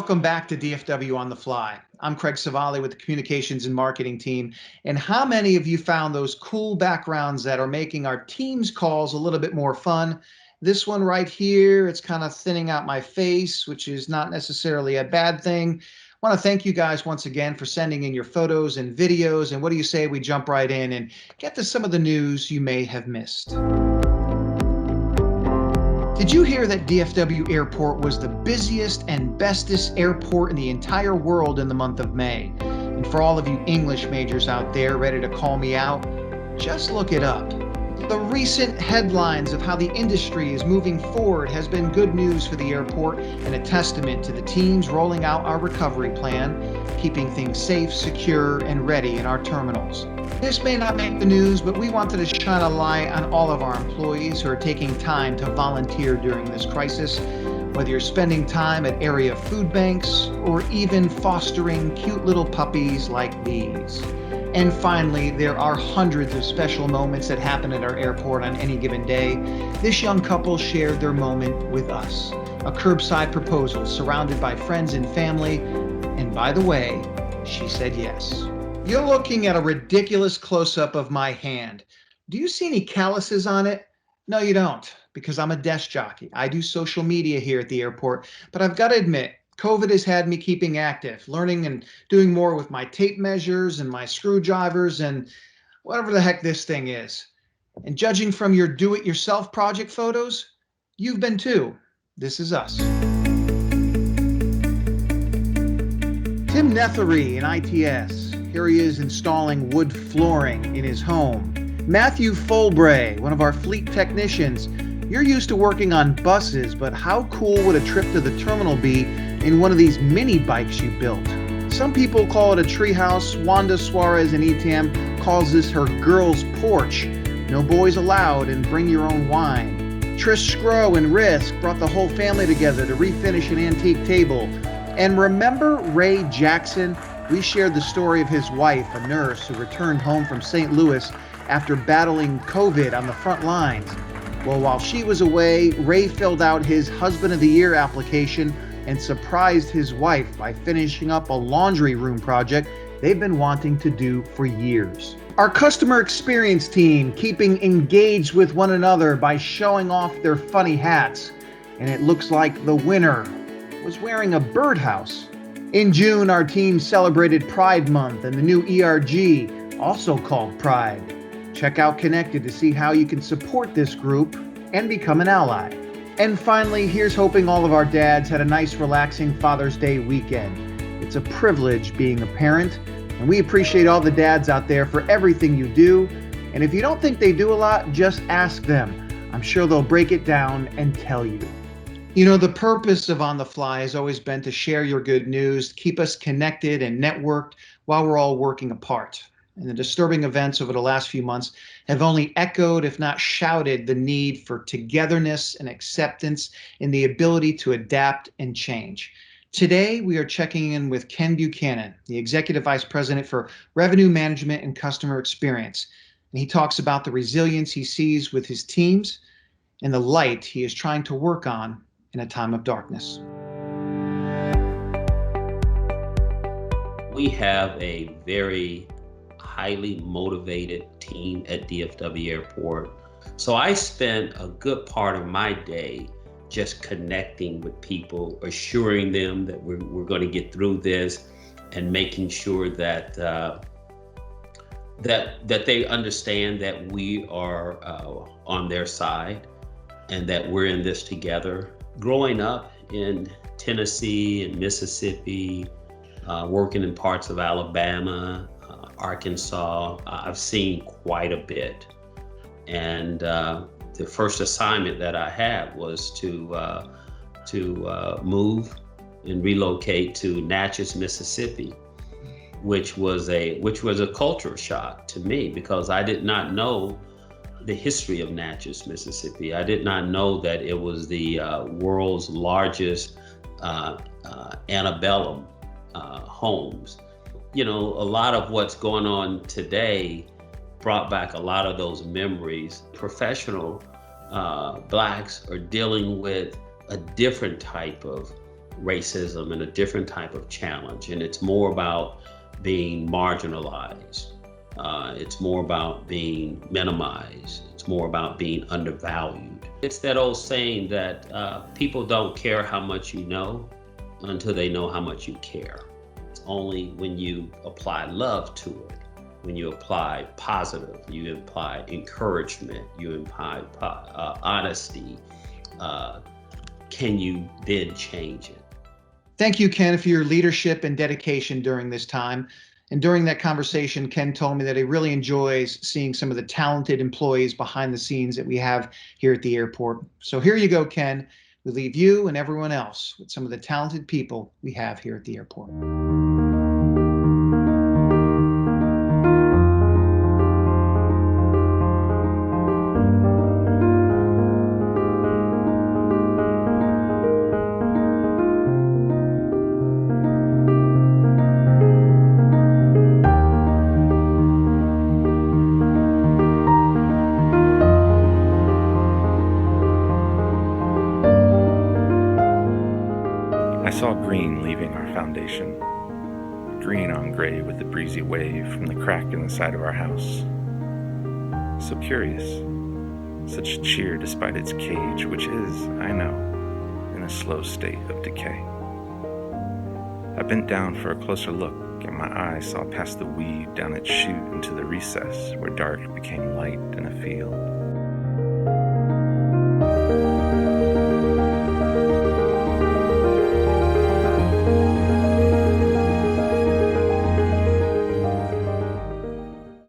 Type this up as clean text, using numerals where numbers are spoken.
welcome back to DFW On The Fly. I'm Craig Savali with the Communications and Marketing team. And how many of you found those cool backgrounds that are making our team's calls a little bit more fun? This one right here, it's kind of thinning out my face, which is not necessarily a bad thing. I want to thank you guys once again for sending in your photos and videos. And what do you say we jump right in and get to some of the news you may have missed? Did you hear that DFW Airport was the busiest and bestest airport in the entire world in the month of May? And for all of you English majors out there ready to call me out, just look it up. The recent headlines of how the industry is moving forward has been good news for the airport and a testament to the teams rolling out our recovery plan, keeping things safe, secure, and ready in our terminals. This may not make the news, but we wanted to shine a light on all of our employees who are taking time to volunteer during this crisis, whether you're spending time at area food banks or even fostering cute little puppies like these. And finally, there are hundreds of special moments that happen at our airport on any given day. This young couple shared their moment with us, a curbside proposal surrounded by friends and family. And by the way, she said yes. You're looking at a ridiculous close-up of my hand. Do you see any calluses on it? No, you don't, because I'm a desk jockey. I do social media here at the airport, but I've got to admit, COVID has had me keeping active, learning and doing more with my tape measures and my screwdrivers and whatever the heck this thing is. And judging from your do-it-yourself project photos, you've been too. This is us. Tim Nethery in ITS. Here he is installing wood flooring in his home. Matthew Fulbray, one of our fleet technicians. You're used to working on buses, but how cool would a trip to the terminal be in one of these mini bikes you built? Some people call it a treehouse. Wanda Suarez in ETAM calls this her girl's porch. No boys allowed and bring your own wine. Trish Scrow and Risk brought the whole family together to refinish an antique table. And remember Ray Jackson? We shared the story of his wife, a nurse who returned home from St. Louis after battling COVID on the front lines. Well, while she was away, Ray filled out his Husband of the Year application and surprised his wife by finishing up a laundry room project they've been wanting to do for years. Our customer experience team keeping engaged with one another by showing off their funny hats. And it looks like the winner was wearing a birdhouse. In June, our team celebrated Pride Month and the new ERG, also called Pride. Check out Connected to see how you can support this group and become an ally. And finally, here's hoping all of our dads had a nice, relaxing Father's Day weekend. It's a privilege being a parent, and we appreciate all the dads out there for everything you do. And if you don't think they do a lot, just ask them. I'm sure they'll break it down and tell you. You know, the purpose of On The Fly has always been to share your good news, keep us connected and networked while we're all working apart. And the disturbing events over the last few months have only echoed, if not shouted, the need for togetherness and acceptance and the ability to adapt and change. Today, we are checking in with Ken Buchanan, the Executive Vice President for Revenue Management and Customer Experience. And he talks about the resilience he sees with his teams and the light he is trying to work on in a time of darkness. We have a very highly motivated team at DFW Airport. So I spent a good part of my day just connecting with people, assuring them that we're going to get through this and making sure that that they understand that we are on their side and that we're in this together. Growing up in Tennessee and Mississippi, working in parts of Alabama, Arkansas, I've seen quite a bit. And the first assignment that I had was to move and relocate to Natchez, Mississippi, which was a culture shock to me because I did not know the history of Natchez, Mississippi. I did not know that it was the world's largest antebellum homes. You know, a lot of what's going on today brought back a lot of those memories. Professional Blacks are dealing with a different type of racism and a different type of challenge. And it's more about being marginalized. It's more about being minimized. It's more about being undervalued. It's that old saying that people don't care how much you know until they know how much you care. It's only when you apply love to it, when you apply positive, you apply encouragement, you apply honesty, can you then change it? Thank you, Ken, for your leadership and dedication during this time. And during that conversation, Ken told me that he really enjoys seeing some of the talented employees behind the scenes that we have here at the airport. So here you go, Ken. We leave you and everyone else with some of the talented people we have here at the airport. I saw green leaving our foundation, green on gray with the breezy wave from the crack in the side of our house. So curious, such cheer despite its cage, which is, I know, in a slow state of decay. I bent down for a closer look, and my eye saw past the weed down its chute into the recess where dark became light in a field.